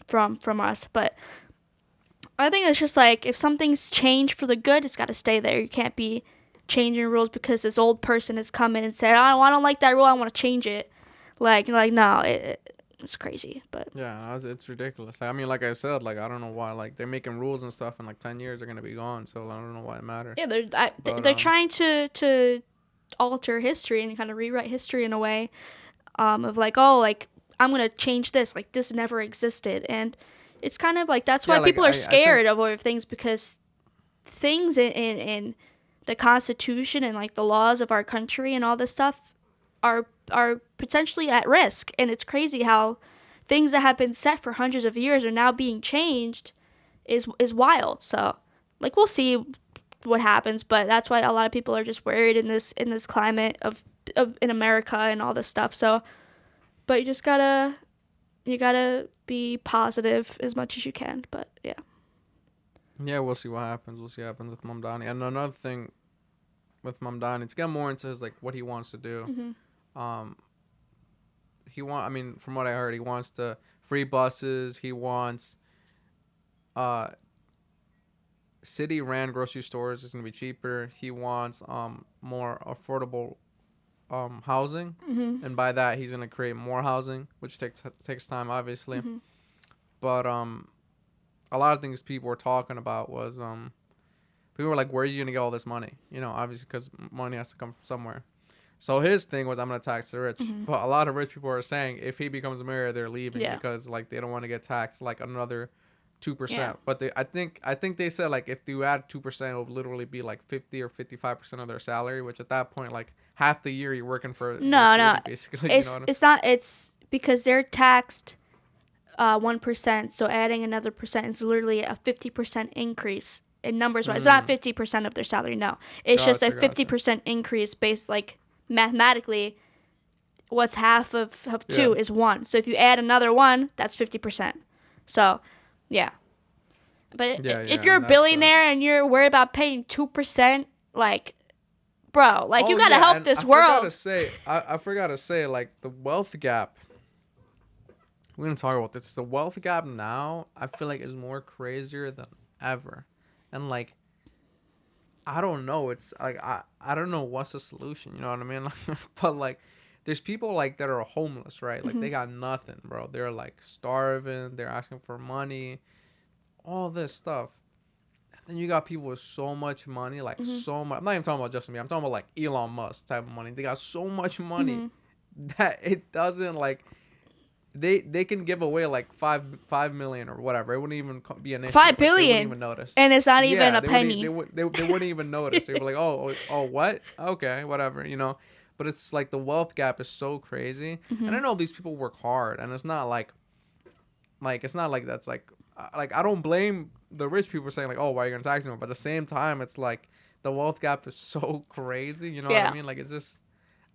from us. But I think it's just like, if something's changed for the good, it's got to stay there. You can't be changing rules because this old person has come in and said, I don't like that rule, I want to change it. Like, you're like, no, it's crazy. But yeah, it's ridiculous. I mean, like I said, like I don't know why, like they're making rules and stuff, and like 10 years they're gonna be gone. So I don't know why it matters. Yeah, they're trying to alter history and kind of rewrite history in a way, of like, oh, like I'm gonna change this. Like this never existed, and it's kind of like that's why Yeah, like people are I think scared of other things, because things in the Constitution and like the laws of our country and all this stuff are potentially at risk. And it's crazy how things that have been set for hundreds of years are now being changed is wild. So like we'll see what happens, but that's why a lot of people are just worried in this climate of in America and all this stuff. So but you gotta be positive as much as you can. But yeah. yeah, we'll see what happens. We'll see what happens with Mamdani. And another thing with Mamdani, to get more into his like what he wants to do. Um, I mean, from what I heard, he wants to free buses. He wants uh city ran grocery stores is gonna be cheaper. He wants more affordable housing, and by that he's gonna create more housing, which takes time, obviously. But a lot of things people were talking about was people were like, where are you gonna get all this money? You know, obviously because money has to come from somewhere. So his thing was, I'm gonna tax the rich. But a lot of rich people are saying if he becomes a mayor, they're leaving because like they don't want to get taxed like another 2%. Yeah. But I think they said like if you add 2%, it would literally be like 50 or 55% of their salary, which at that point like half the year you're working for No, city, basically. it's not. It's because they're taxed 1%. So adding another percent is literally a 50% increase in numbers. It's not 50% of their salary. No, it's just a 50% increase based like mathematically. What's half of 2 is 1. So if you add another 1, that's 50%. So, yeah. But if you're a billionaire and you're worried about paying 2%, like, bro, like you gotta help this world. I forgot to say, like the wealth gap. We're gonna talk about this. The wealth gap now, I feel like, is more crazier than ever, and like, I don't know. It's like I don't know what's the solution. You know what I mean? But like, there's people like that are homeless, right? Like they got nothing, bro. They're like starving. They're asking for money, all this stuff. And then you got people with so much money, like so much. I'm not even talking about Justin Bieber. I'm talking about like Elon Musk type of money. They got so much money that it doesn't like. They can give away like 5 million or whatever. It wouldn't even be an issue. 5 billion. They wouldn't even notice. And it's not even a penny. They wouldn't even notice. They were like, oh, what? Okay, whatever, you know. But it's like the wealth gap is so crazy. And I know these people work hard, and it's not like it's not like that's like I don't blame the rich people saying like, oh, why are you gonna tax them? But at the same time, it's like the wealth gap is so crazy. You know what I mean? Like it's just.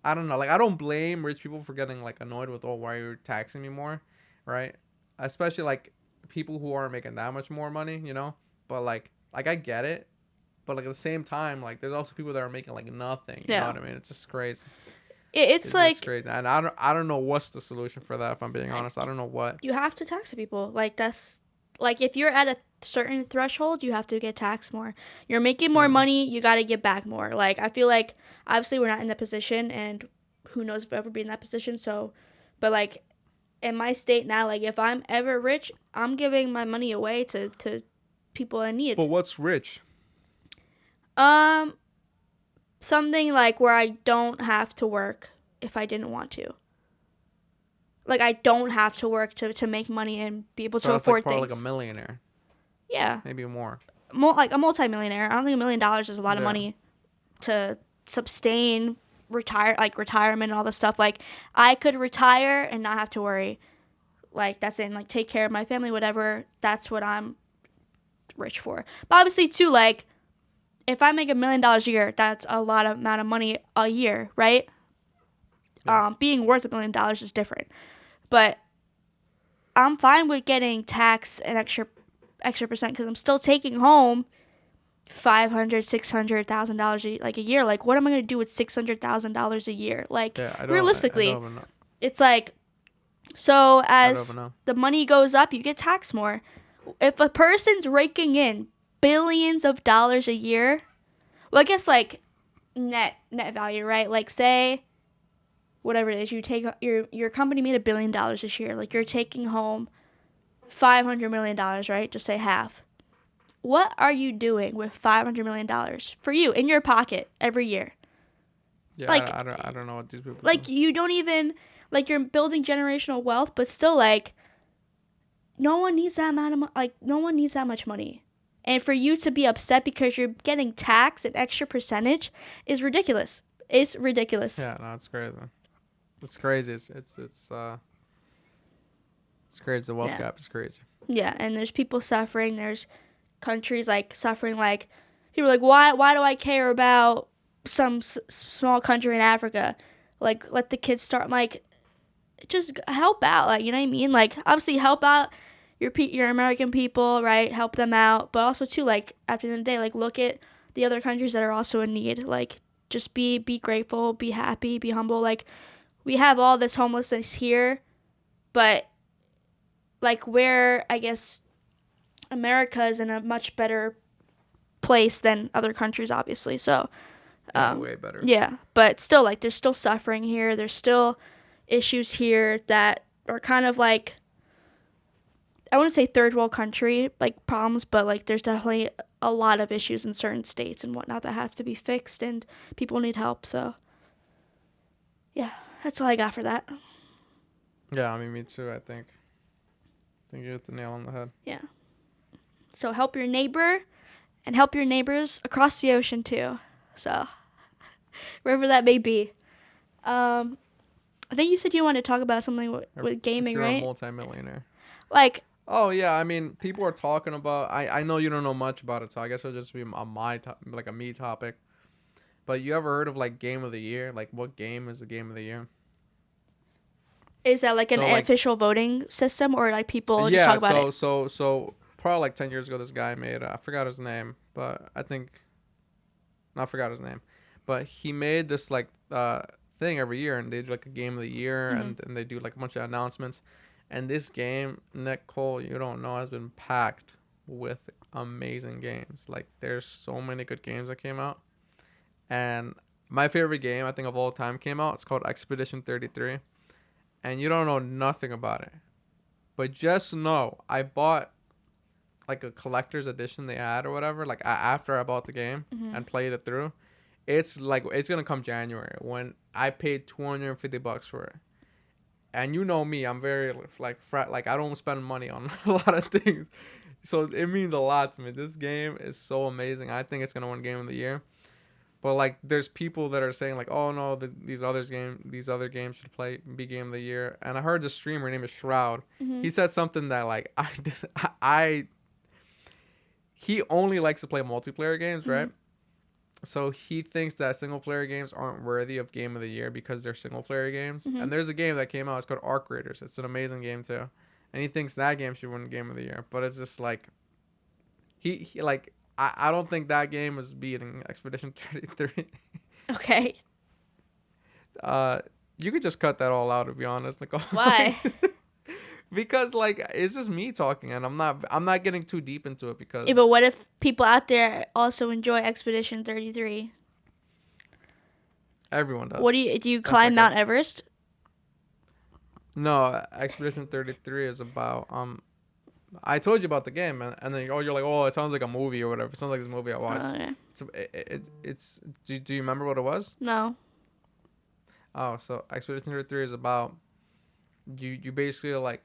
I don't know. Like, I don't blame rich people for getting, like, annoyed with, oh, why are you taxing me more, right? Especially, like, people who aren't making that much more money, you know? But, like I get it. But, like, at the same time, like, there's also people that are making, like, nothing. You know what I mean? It's just crazy. It's like... just crazy. And I don't know what's the solution for that, if I'm being honest. I don't know what. You have to tax people. Like, that's... Like, if you're at a certain threshold, you have to get taxed more. You're making more money, you got to give back more. Like, I feel like, obviously, we're not in that position, and who knows if we'll ever be in that position, so... But, like, in my state now, like, if I'm ever rich, I'm giving my money away to people in need. But what's rich? Something, like, where I don't have to work if I didn't want to. Like, I don't have to work to make money and be able to afford things. Like a millionaire. Yeah. Maybe more. Like a multi-millionaire. I don't think $1 million is a lot of money to sustain retirement and all this stuff. Like, I could retire and not have to worry. Like, that's it. And, like, take care of my family, whatever. That's what I'm rich for. But obviously, too, like, if I make $1 million a year, that's a lot of amount of money a year, right? Yeah. Being worth $1 million is different. But I'm fine with getting taxed an extra percent because I'm still taking home $500,000-$600,000 like a year. Like, what am I gonna do with $600,000 a year? Like, realistically, it's like, so as the money goes up, you get taxed more. If a person's raking in billions of dollars a year, well, I guess like net value, right? Like, say, whatever it is, you take your company made $1 billion this year. Like, you're taking home $500 million, right? Just say half. What are you doing with $500 million for you in your pocket every year? Yeah, like, I don't know what these people. Like, you don't even like you're building generational wealth, but still like no one needs that amount of no one needs that much money. And for you to be upset because you're getting taxed an extra percentage is ridiculous. It's ridiculous. Yeah, no, it's crazy. It's crazy. It's crazy. The wealth gap is crazy. Yeah, and there's people suffering. There's countries like suffering. Like people are like, why do I care about some small country in Africa? Like let the kids start. Like just help out. Like you know what I mean? Like obviously help out your American people, right? Help them out, but also too like at the end of the day, like look at the other countries that are also in need. Like just be grateful, be happy, be humble. Like we have all this homelessness here, but like where I guess America is in a much better place than other countries, obviously. So Way better. Yeah, but still like there's still suffering here. There's still issues here that are kind of like I wouldn't say third world country like problems, but like there's definitely a lot of issues in certain states and whatnot that have to be fixed and people need help. So yeah, that's all I got for that. Yeah, I mean me too, I think you hit the nail on the head. Yeah. So help your neighbor and help your neighbors across the ocean too. So wherever that may be. I think you said you wanted to talk about something with gaming, you're right? a multimillionaire. Like, oh yeah, I mean, people are talking about. I know you don't know much about it, so I guess it'll just be a me topic. But you ever heard of like game of the year? Like, what game is the game of the year? Is that like an official voting system, or like people just talk about it? So probably like 10 years ago, this guy made. I forgot his name, but I forgot his name, but he made this like thing every year, and they do like a game of the year, and they do like a bunch of announcements. And this game, Nicole, you don't know, has been packed with amazing games. Like there's so many good games that came out, and my favorite game I think of all time came out. It's called Expedition 33, and you don't know nothing about it, but just know I bought like a collector's edition they had or whatever. Like after I bought the game and played it through, it's gonna come January when I paid $250 for it. And you know me, I'm very like I don't spend money on a lot of things, so it means a lot to me. This game is so amazing. I think it's gonna win Game of the Year. But like, there's people that are saying like, oh no, these other games should be Game of the Year. And I heard the streamer name is Shroud. He said something that like he only likes to play multiplayer games, right? So he thinks that single player games aren't worthy of Game of the Year because they're single player games. And there's a game that came out. It's called Arc Raiders. It's an amazing game too, and he thinks that game should win Game of the Year. But it's just like he like I don't think that game was beating Expedition 33. Okay. You could just cut that all out, to be honest, Nicole. Why? Because like it's just me talking, and I'm not getting too deep into it because. Yeah, but what if people out there also enjoy Expedition 33? Everyone does. What do you climb Mount Everest? No, Expedition 33 is about I told you about the game, and then you're like, oh, it sounds like a movie or whatever. It sounds like this movie I watched. Oh, okay. It's do you remember what it was? No. Oh, so Expedition 33 is about you basically like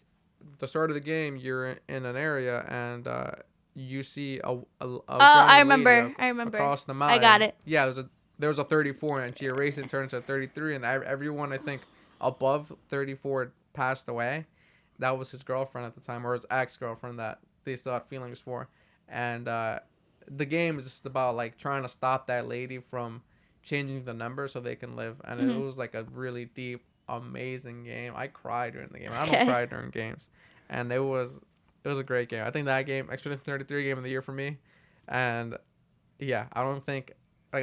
the start of the game. You're in an area and you see a I remember across the mountain. I got it. Yeah, there was a 34 and she erased it, turns to 33, and everyone I think above 34 passed away. That was his girlfriend at the time, or his ex-girlfriend that they still had feelings for. And the game is just about like trying to stop that lady from changing the number so they can live. And it was like a really deep, amazing game. I cried during the game. I don't cry during games. And it was a great game. I think that game, Expedition 33, Game of the Year for me. And yeah, I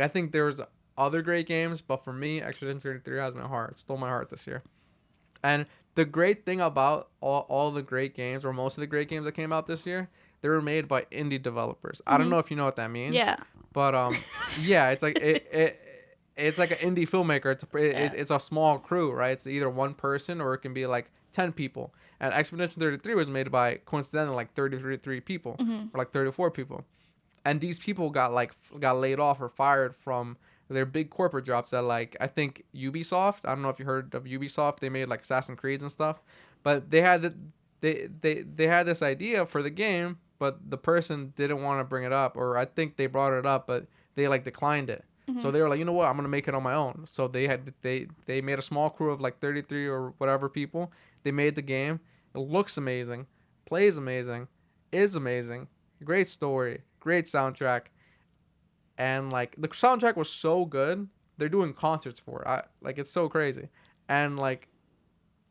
think there was other great games, but for me, Expedition 33 has my heart. It stole my heart this year. And the great thing about all the great games, or most of the great games that came out this year, they were made by indie developers. I don't know if you know what that means. Yeah. But yeah, it's like it's like an indie filmmaker. It's a small crew, right? It's either one person or it can be like 10 people. And Expedition 33 was made by coincidentally like 33 people or like 34 people. And these people got laid off or fired from They're big corporate drops that like I think Ubisoft. I don't know if you heard of Ubisoft. They made like Assassin's Creeds and stuff, but they had this idea for the game, but the person didn't want to bring it up, or I think they brought it up, but they like declined it. So they were like, you know what, I'm gonna make it on my own. So they made a small crew of like 33 or whatever people. They made the game. It looks amazing, plays amazing, is amazing. Great story, great soundtrack, and like the soundtrack was so good. They're doing concerts for it. Like it's so crazy, and like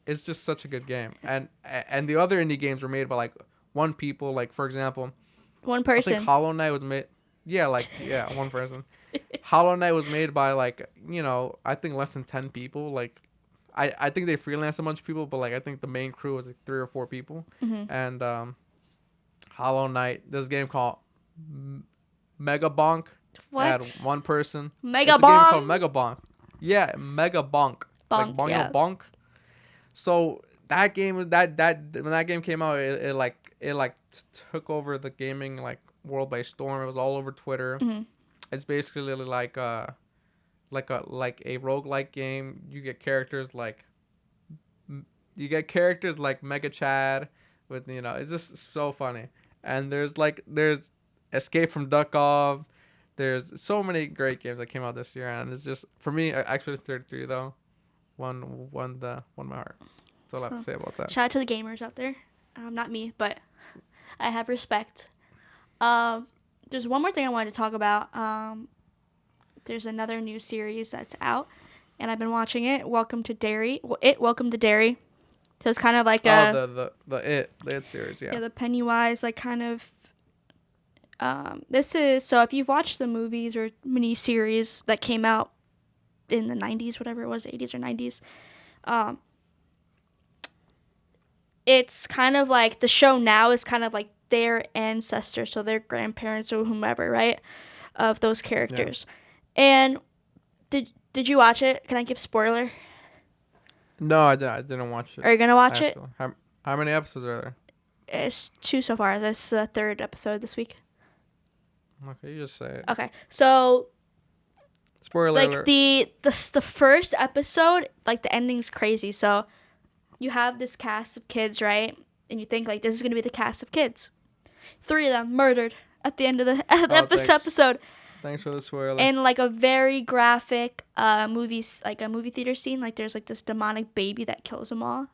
it's just such a good game. And the other indie games were made by like one people. Like for example, One I think person. Hollow Knight was made. Yeah, like yeah, one person. Hollow Knight was made by like I think less than 10 people. Like I think they freelanced a bunch of people, but like I think the main crew was like 3 or 4 people. Hmm. And Hollow Knight, this game called Mega Bonk. Had What? one person. Mega It's a game called bomb. Mega Bonk. Yeah, Mega Bonk. Like Bonk. Bongo Yeah. Bonk. So that game was that when that game came out, took over the gaming like world by storm. It was all over Twitter. Hmm. It's basically like a roguelike game. You get characters like Mega Chad with it's just so funny. And there's Escape from Duckov. There's so many great games that came out this year, and it's just for me actually 33 though. Won my heart. That's all I have to So, say about that. shout out to the gamers out there. Not me, but I have respect. There's one more thing I wanted to talk about. There's another new series that's out, and I've been watching it. Welcome to Derry. Welcome to Derry. So it's kind of like The It series, yeah. yeah, the Pennywise like kind of. This is so if you've watched the movies or mini series that came out in the 90s, whatever it was, 80s or 90s. It's kind of like the show now is kind of like their ancestors, so their grandparents or whomever, right, of those characters. And did you watch it? Can I give spoiler? No, I didn't watch it. Are you gonna watch it? Actually. How many episodes are there? It's 2 so far. This is the 3rd episode this week. Okay, you just say it. Okay, so Spoiler like alert. the first episode, like the ending's crazy. So you have this cast of kids, right? And you think like this is gonna be the cast of kids. 3 of them murdered at the end of the Thanks. episode. Thanks for the spoiler. And like a very graphic movies, like a movie theater scene. Like there's like this demonic baby that kills them all.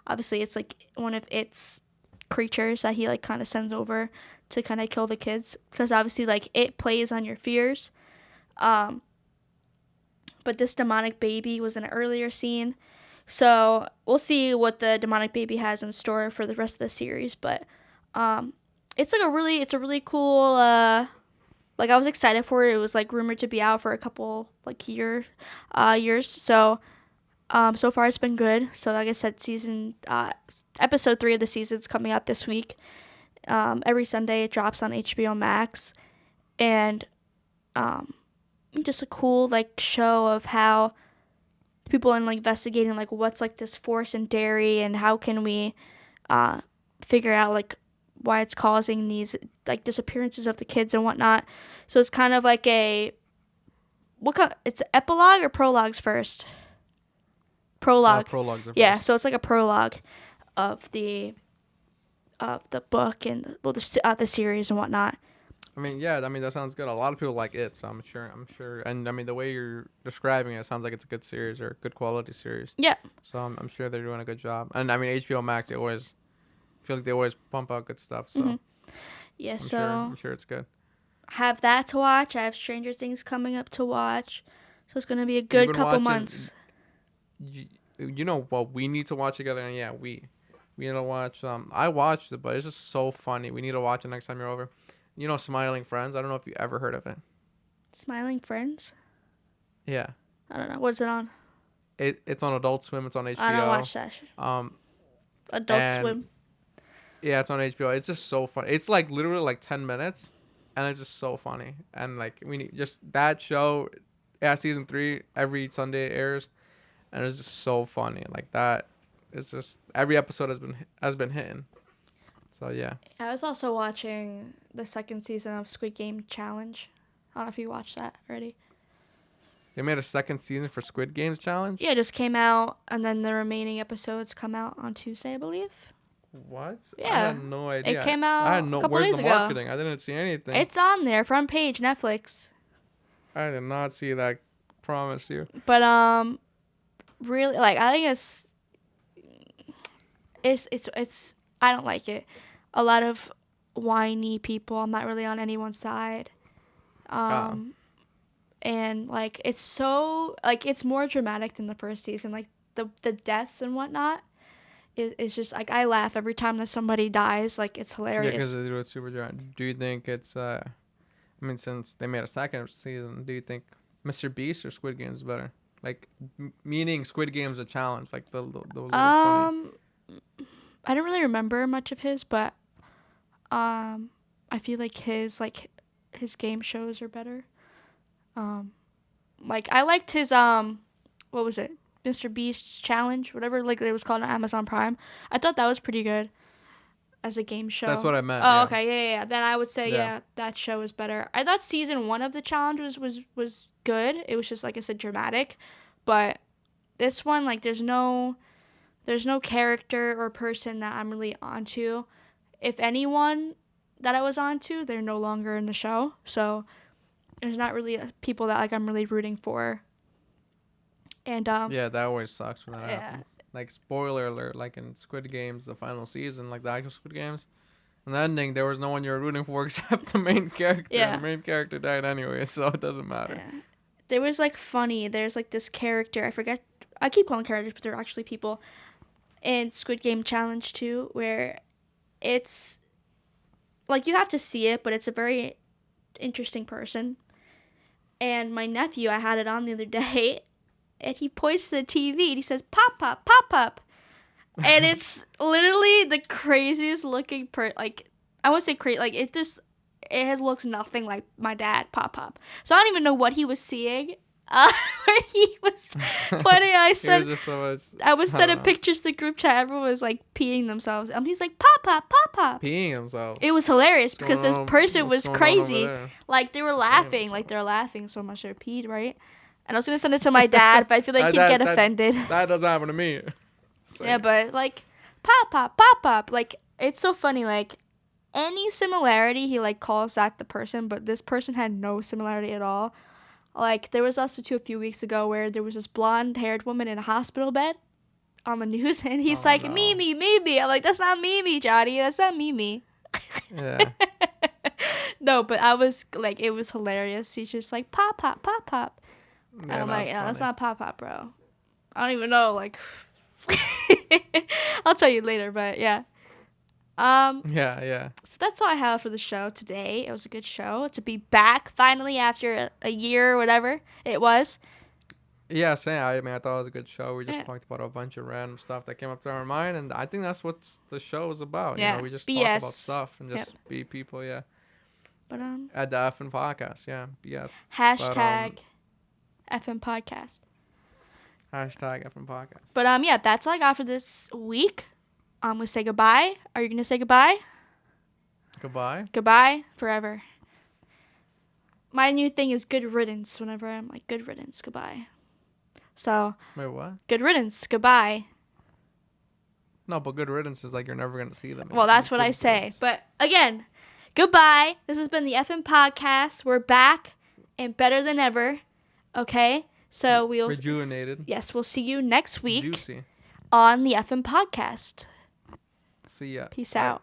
Obviously, it's like one of its creatures that he like kind of sends over to kind of kill the kids, because obviously like it plays on your fears. But this demonic baby was in an earlier scene, so we'll see what the demonic baby has in store for the rest of the series. But it's a really cool. Like I was excited for it. It was like rumored to be out for a couple like years. So so far it's been good. So like I said, episode 3 of the season's coming out this week. Every Sunday it drops on HBO Max, and just a cool like show of how people are like investigating like what's like this force in Derry, and how can we figure out like why it's causing these like disappearances of the kids and whatnot. So it's kind of like it's epilogue or prologues first? Prologue. Prologues are Yeah, first. so it's like a prologue of the book and the series and whatnot. I mean, yeah. I mean, that sounds good. A lot of people like it, so I'm sure. And I mean, the way you're describing it sounds like it's a good series or a good quality series. Yeah. So I'm sure they're doing a good job. And I mean, HBO Max, I feel like they always pump out good stuff. So Yeah, I'm sure it's good. have that to watch. I have Stranger Things coming up to watch. So it's going to be a You've good been couple watching- months. You know what we need to watch together, and yeah, we need to watch. I watched it, but it's just so funny. We need to watch it next time you're over. You know, Smiling Friends. I don't know if you ever heard of it. Smiling Friends? Yeah, I don't know. What's it on? it's on Adult Swim. It's on HBO. I don't watch that. Adult and- Swim. Yeah, it's on HBO. It's just so funny. It's like literally like 10 minutes, and it's just so funny. And like we need just that show. Yeah, season 3 every Sunday airs, and it's just so funny. Like that. It's just every episode has been hitting. So yeah. I was also watching the 2nd season of Squid Game Challenge. I don't know if you watched that already. They made a second season for Squid Games challenge. Yeah, it just came out, and then the remaining episodes come out on Tuesday, I believe. What? I Yeah. had no idea. It came I had out no. a couple Where's days the ago. marketing? I didn't see anything. It's on there, front page, Netflix. I did not see that. Promise you. But really, like, I think it's I don't like it. A lot of whiny people. I'm not really on anyone's side. And like it's so like it's more dramatic than the first season. Like the deaths and whatnot is just like I laugh every time that somebody dies. Like it's Yeah, hilarious. because they do it super dramatic. Do you think it's I mean, since they made a second season, do you think Mr. Beast or Squid Games is better? Like, meaning Squid Games a challenge, like the little funny. I don't really remember much of his, but I feel like his game shows are better. Like I liked his what was it? Mr. Beast challenge, whatever like it was called on Amazon Prime. I thought that was pretty good as a game show. That's what I meant. Oh, yeah. okay, yeah. Then I would say Yeah. that show is better. I thought season 1 of the challenge was good. It was just like I said, dramatic, but this one like there's no character or person that I'm really onto. If anyone that I was onto, they're no longer in the show, so there's not really people that like I'm really rooting for. And Yeah, that always sucks when that yeah. happens. Like, spoiler alert, like in Squid Games, the final season, like the actual Squid Games, in the ending, there was no one you were rooting for except the main character. Yeah. And the main character died anyway, so it doesn't matter. Yeah. There was like there's like this character, I forget, I keep calling characters, but they're actually people, in Squid Game Challenge 2, where it's like you have to see it, but it's a very interesting person. And my nephew, I had it on the other day, and he points to the TV and he says, "Pop up, pop up," and it's literally the craziest looking like I wouldn't say crazy, like looks nothing like my dad, Pop. So I don't even know what he was seeing. When he was pointing, I was sending pictures to the group chat. Everyone was like peeing themselves. He's like, Pop. Peeing themselves. It was hilarious because this person was crazy. Like they were laughing, so much they peed, right? And I was gonna send it to my dad, but I feel like he'd get offended. That doesn't happen to me. Yeah, but like, Pop. Like it's so funny. Like any similarity, he like calls that the person, but this person had no similarity at all. Like, there was also a few weeks ago where there was this blonde-haired woman in a hospital bed on the news, and he's like, no. Mimi. I'm like, that's not Mimi, Johnny. That's not Mimi. Yeah. No, but I was, like, it was hilarious. He's just like, Pop. Yeah, And I'm like, no, that's funny. not Pop, bro. I don't even know, like, I'll tell you later, but yeah. Yeah. So that's all I have for the show today. It was a good show to be back finally after a year or whatever it was. Yeah, same. I mean, I thought it was a good show. We just Yeah. talked about a bunch of random stuff that came up to our mind, and I think that's what the show is about. Yeah, You know, we just BS. talk about stuff and just Yep. be people. Yeah. But At the FN podcast. Yeah. BS. hashtag FM podcast. Hashtag FN podcast. But yeah, that's all I got for this week. I'm gonna say goodbye. Are you gonna say goodbye? Goodbye. Goodbye forever. My new thing is good riddance. Whenever I'm like good riddance, goodbye. So Wait, what? good riddance, goodbye. No, but good riddance is like you're never gonna see them. Well, that's what I say. But again, goodbye. This has been the FM podcast. We're back and better than ever. Okay, so we'll rejuvenated. Yes, we'll see you next week Juicy. on the FM podcast. See ya. Peace Bye. out.